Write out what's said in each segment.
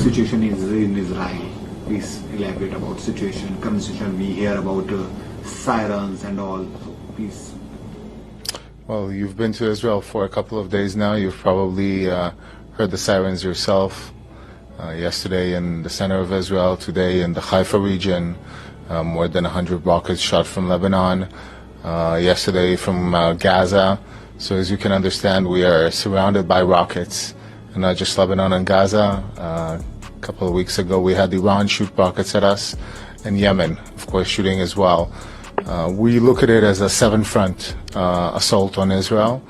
situation is in Israel? Please elaborate about situation, current situation. We hear about sirens and all. So please. Well, you've been to Israel for a couple of days now. You've probably heard the sirens yourself. Yesterday in the center of Israel, today in the Haifa region, more than 100 rockets shot from Lebanon. Yesterday from Gaza. So as you can understand, we are surrounded by rockets, and not just Lebanon and Gaza. A couple of weeks ago, we had Iran shoot rockets at us, and Yemen, of course, shooting as well. We look at it as a seven-front assault on Israel.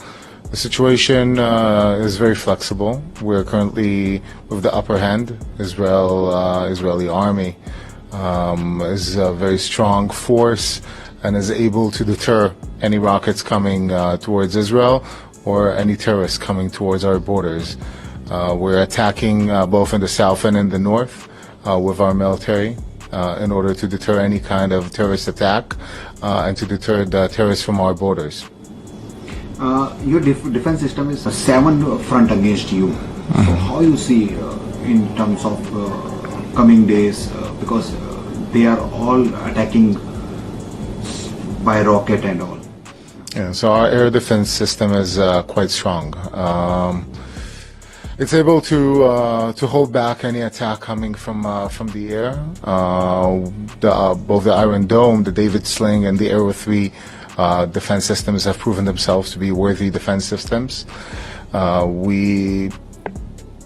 The situation is very flexible. We're currently with the upper hand. Israeli army is a very strong force and is able to deter any rockets coming towards Israel or any terrorists coming towards our borders. We're attacking both in the south and in the north with our military in order to deter any kind of terrorist attack and to deter the terrorists from our borders. Your defense system is a seven front against you. So how you see in terms of coming days, because they are all attacking by rocket and all. Yeah, so our air defense system is quite strong. It's able to hold back any attack coming from the air. Both the Iron Dome, the David Sling, and the Arrow 3 defense systems have proven themselves to be worthy defense systems. We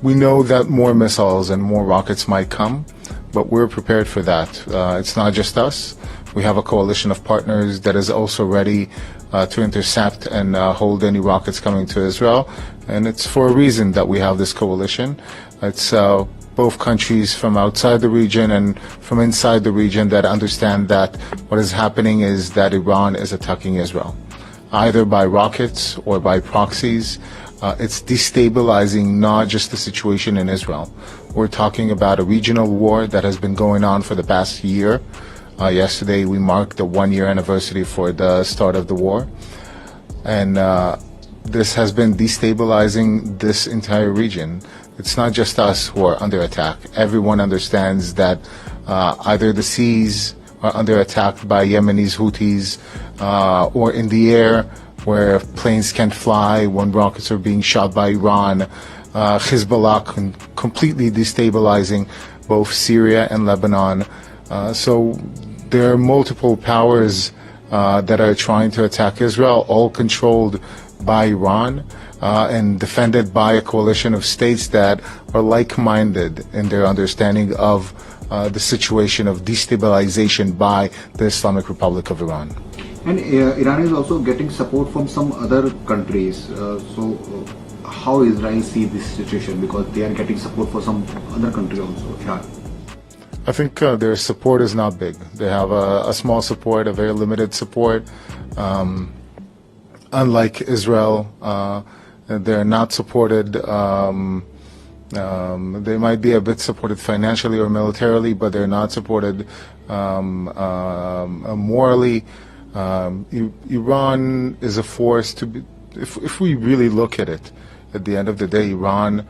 know that more missiles and more rockets might come, but we're prepared for that. It's not just us. We have a coalition of partners that is also ready to intercept and hold any rockets coming to Israel. And it's for a reason that we have this coalition. It's both countries from outside the region and from inside the region that understand that what is happening is that Iran is attacking Israel, either by rockets or by proxies. It's destabilizing not just the situation in Israel. We're talking about a regional war that has been going on for the past year. Yesterday we marked the 1-year anniversary for the start of the war. And this has been destabilizing this entire region. It's not just us who are under attack. Everyone understands that either the seas are under attack by Yemenis Houthis or in the air where planes can't fly when rockets are being shot by Iran. Hezbollah completely destabilizing both Syria and Lebanon. So there are multiple powers that are trying to attack Israel, all controlled by Iran and defended by a coalition of states that are like-minded in their understanding of the situation of destabilization by the Islamic Republic of Iran. And Iran is also getting support from some other countries. So how Israel see this situation, because they are getting support for some other country also? Yeah. I think their support is not big. They have a small support, a very limited support. Unlike Israel, they're not supported. They might be a bit supported financially or militarily, but they're not supported morally. Iran is a force to be, if we really look at it, at the end of the day, Iran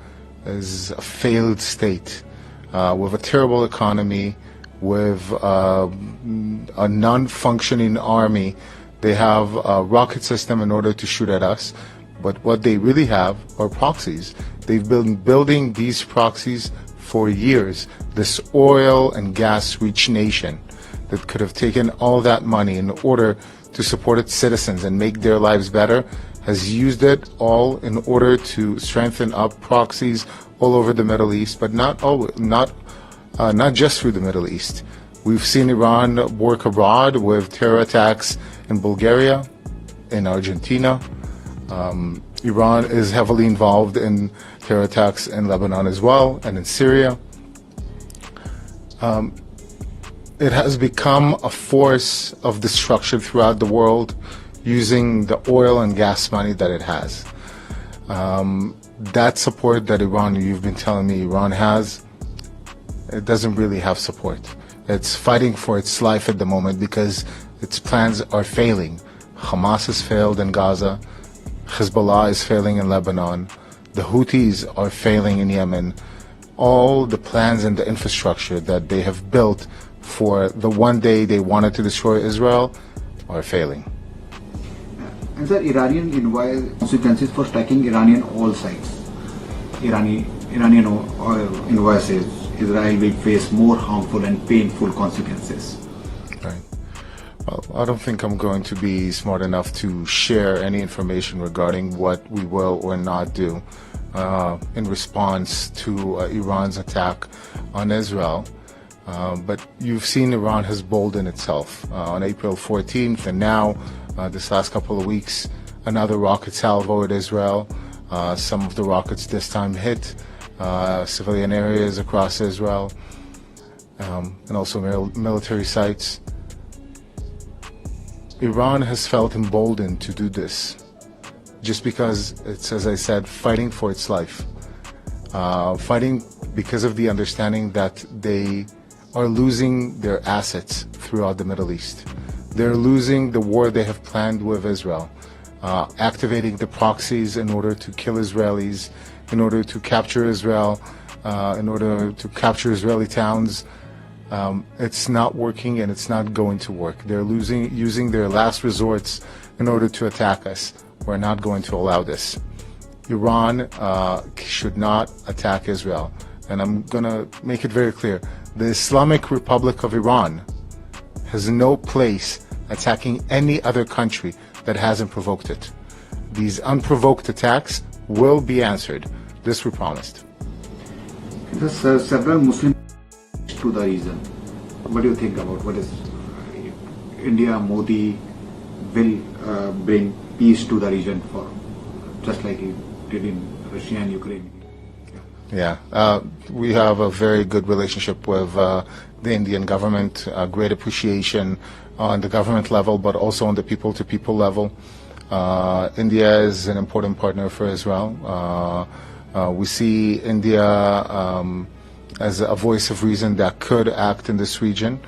is a failed state. With a terrible economy, with a non-functioning army. They have a rocket system in order to shoot at us, but what they really have are proxies. They've been building these proxies for years. This oil and gas-rich nation that could have taken all that money in order to support its citizens and make their lives better has used it all in order to strengthen up proxies all over the Middle East, but not just through the Middle East. We've seen Iran work abroad with terror attacks in Bulgaria, in Argentina. Iran is heavily involved in terror attacks in Lebanon as well, and in Syria. It has become a force of destruction throughout the world using the oil and gas money that it has. That support that Iran, you've been telling me Iran has, it doesn't really have support. It's fighting for its life at the moment because its plans are failing. Hamas has failed in Gaza. Hezbollah is failing in Lebanon. The Houthis are failing in Yemen. all the plans and the infrastructure that they have built for the one day they wanted to destroy Israel are failing. And sir, Iranian consequences for striking Iranian all sides. Iranian envoy says Israel will face more harmful and painful consequences. Right. Well, I don't think I'm going to be smart enough to share any information regarding what we will or not do in response to Iran's attack on Israel. But you've seen Iran has boldened itself. On April 14th and now, this last couple of weeks, another rocket salvo at Israel. Some of the rockets this time hit civilian areas across Israel and also military sites. Iran has felt emboldened to do this just because it's, as I said, fighting for its life. Fighting because of the understanding that they are losing their assets throughout the Middle East. They're losing the war they have planned with Israel, activating the proxies in order to kill Israelis, in order to capture Israel, in order to capture Israeli towns. It's not working and it's not going to work. They're using their last resorts in order to attack us. We're not going to allow this. Iran should not attack Israel. And I'm going to make it very clear. The Islamic Republic of Iran has no place attacking any other country that hasn't provoked it. These unprovoked attacks will be answered. This we promised. There's several Muslim to the region. What do you think about what is India, Modi will bring peace to the region for just like he did in Russia and Ukraine? Yeah, we have a very good relationship with the Indian government, great appreciation on the government level, but also on the people-to-people level. India is an important partner for Israel. We see India as a voice of reason that could act in this region.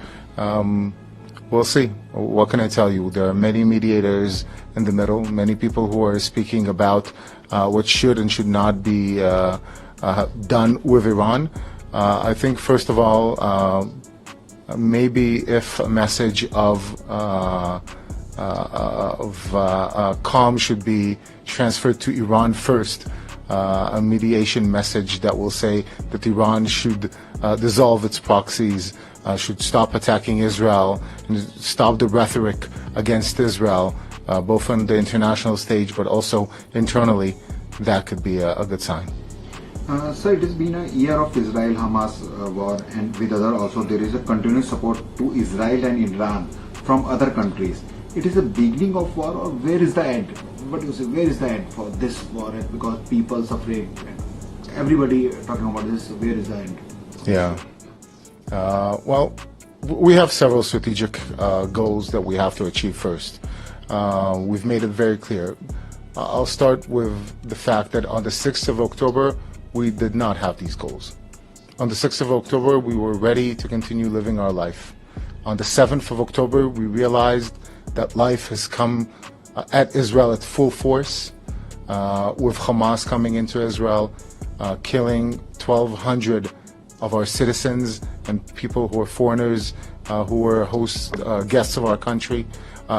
We'll see. What can I tell you? There are many mediators in the middle, many people who are speaking about what should and should not be done with Iran. I think, first of all, maybe if a message of calm should be transferred to Iran first, a mediation message that will say that Iran should dissolve its proxies, should stop attacking Israel, and stop the rhetoric against Israel, both on the international stage but also internally, that could be a good sign. Sir, it has been a year of Israel-Hamas war, and with other also there is a continuous support to Israel and Iran from other countries. It is a beginning of war, or where is the end? What do you say? Where is the end for this war? Because people suffering, everybody talking about this. Where is the end? Yeah. Well, we have several strategic goals that we have to achieve first. We've made it very clear. I'll start with the fact that on the 6th of October, we did not have these goals. On the 6th of October, we were ready to continue living our life. On the 7th of October, we realized that life has come at Israel at full force, with Hamas coming into Israel, killing 1,200 of our citizens and people who are foreigners, who were guests of our country,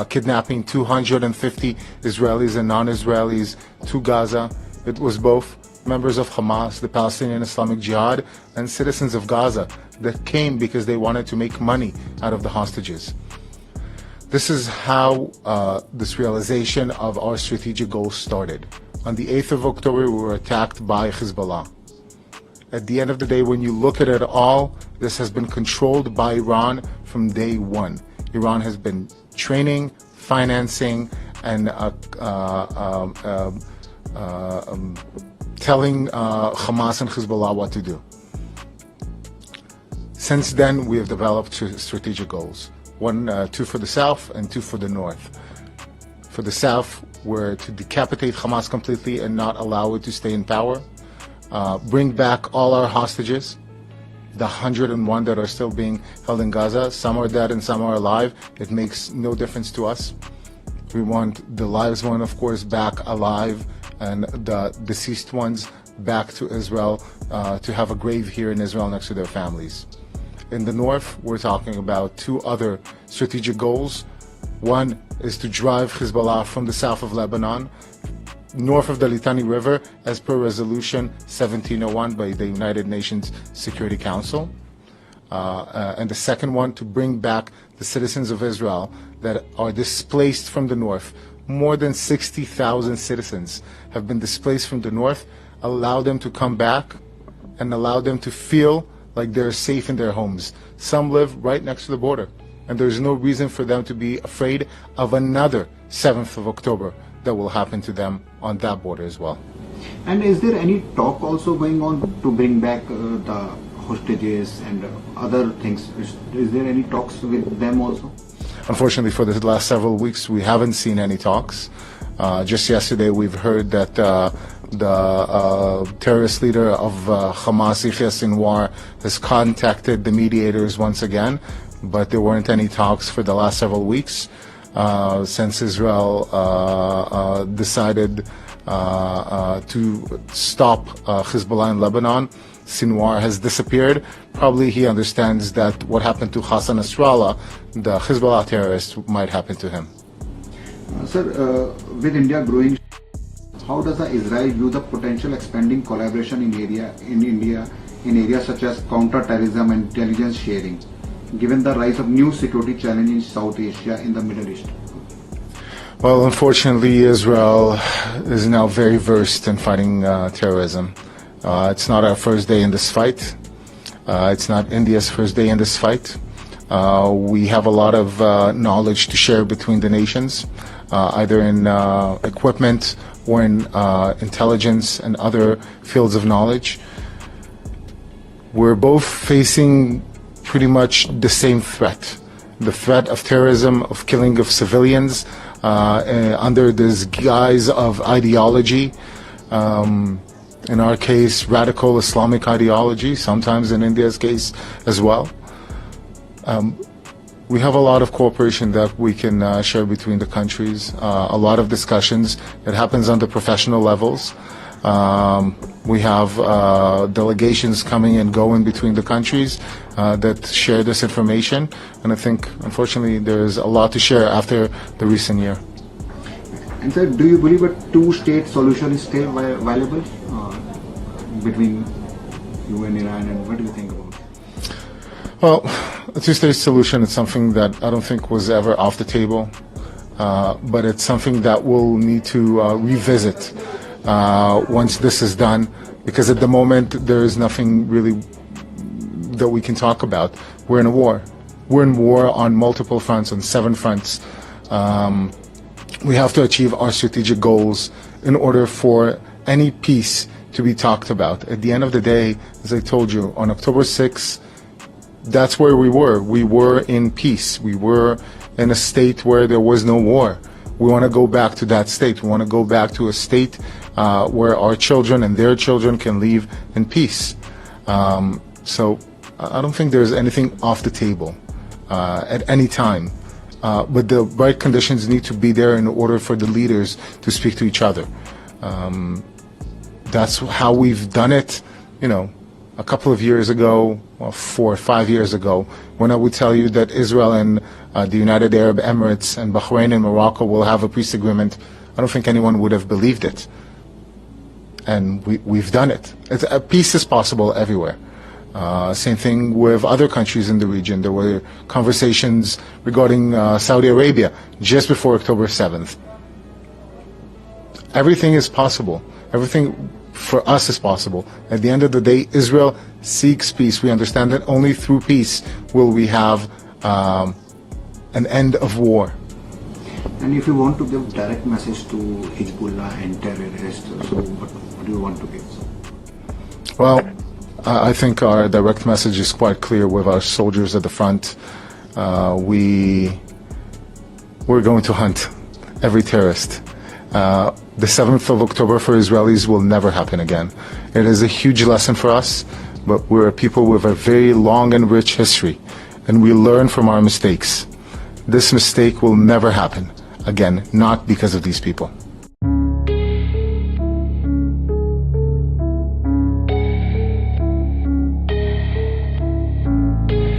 kidnapping 250 Israelis and non-Israelis to Gaza. It was both members of Hamas, the Palestinian Islamic Jihad, and citizens of Gaza that came because they wanted to make money out of the hostages. This is how this realization of our strategic goals started. On the 8th of October, we were attacked by Hezbollah. At the end of the day, when you look at it all, this has been controlled by Iran from day one. Iran has been training, financing, and telling Hamas and Hezbollah what to do. Since then, we have developed strategic goals. Two for the south and two for the north. For the south, were to decapitate Hamas completely and not allow it to stay in power. Bring back all our hostages, the 101 that are still being held in Gaza. Some are dead and some are alive. It makes no difference to us. We want the lives one, of course, back alive, and the deceased ones back to Israel to have a grave here in Israel next to their families. In the north, we're talking about two other strategic goals. One is to drive Hezbollah from the south of Lebanon, north of the Litani River, as per Resolution 1701 by the United Nations Security Council. And the second one, to bring back the citizens of Israel that are displaced from the north. More than 60,000 citizens have been displaced from the north. Allow them to come back and allow them to feel like they're safe in their homes. Some live right next to the border, and there's no reason for them to be afraid of another 7th of October that will happen to them on that border as well. And is there any talk also going on to bring back the hostages and other things? Is there any talks with them also? Unfortunately, for the last several weeks, we haven't seen any talks. Just yesterday, we've heard that the terrorist leader of Hamas, Yahya Sinwar, has contacted the mediators once again, but there weren't any talks for the last several weeks since Israel decided to stop Hezbollah in Lebanon. Sinwar has disappeared. Probably he understands that what happened to Hassan Nasrallah, the Hezbollah terrorist, might happen to him. Sir, with India growing, how does Israel view the potential expanding collaboration in India in areas such as counter-terrorism and intelligence sharing, given the rise of new security challenges in South Asia in the Middle East? Well, unfortunately, Israel is now very versed in fighting terrorism. It's not our first day in this fight. It's not India's first day in this fight. We have a lot of knowledge to share between the nations, either in equipment or in intelligence and other fields of knowledge. We're both facing pretty much the same threat. The threat of terrorism, of killing of civilians under this guise of ideology. In our case, radical Islamic ideology, sometimes in India's case as well. We have a lot of cooperation that we can share between the countries, a lot of discussions. It happens on the professional levels. We have delegations coming and going between the countries that share this information. And I think, unfortunately, there's a lot to share after the recent year. And sir, do you believe a two-state solution is still viable between you and Iran, and what do you think about it? Well, a two-state solution is something that I don't think was ever off the table, but it's something that we'll need to revisit once this is done, because at the moment there is nothing really that we can talk about. We're in a war. We're in war on multiple fronts, on 7 fronts. We have to achieve our strategic goals in order for any peace to be talked about. At the end of the day, as I told you, on October 6th, that's where we were. We were in peace. We were in a state where there was no war. We want to go back to that state. We want to go back to a state where our children and their children can live in peace. So I don't think there's anything off the table at any time. But the right conditions need to be there in order for the leaders to speak to each other. That's how we've done it, a couple of years ago, or 4 or 5 years ago, when I would tell you that Israel and the United Arab Emirates and Bahrain and Morocco will have a peace agreement. I don't think anyone would have believed it. And we've done it. Peace is possible everywhere. Same thing with other countries in the region. There were conversations regarding Saudi Arabia just before October 7th. Everything is possible. Everything for us is possible. At the end of the day, Israel seeks peace. We understand that only through peace will we have an end of war. And if you want to give direct message to Hezbollah and terrorists, so what do you want to give? Well, I think our direct message is quite clear with our soldiers at the front. We're going to hunt every terrorist. The 7th of October for Israelis will never happen again. It is a huge lesson for us, but we're a people with a very long and rich history, and we learn from our mistakes. This mistake will never happen again, not because of these people.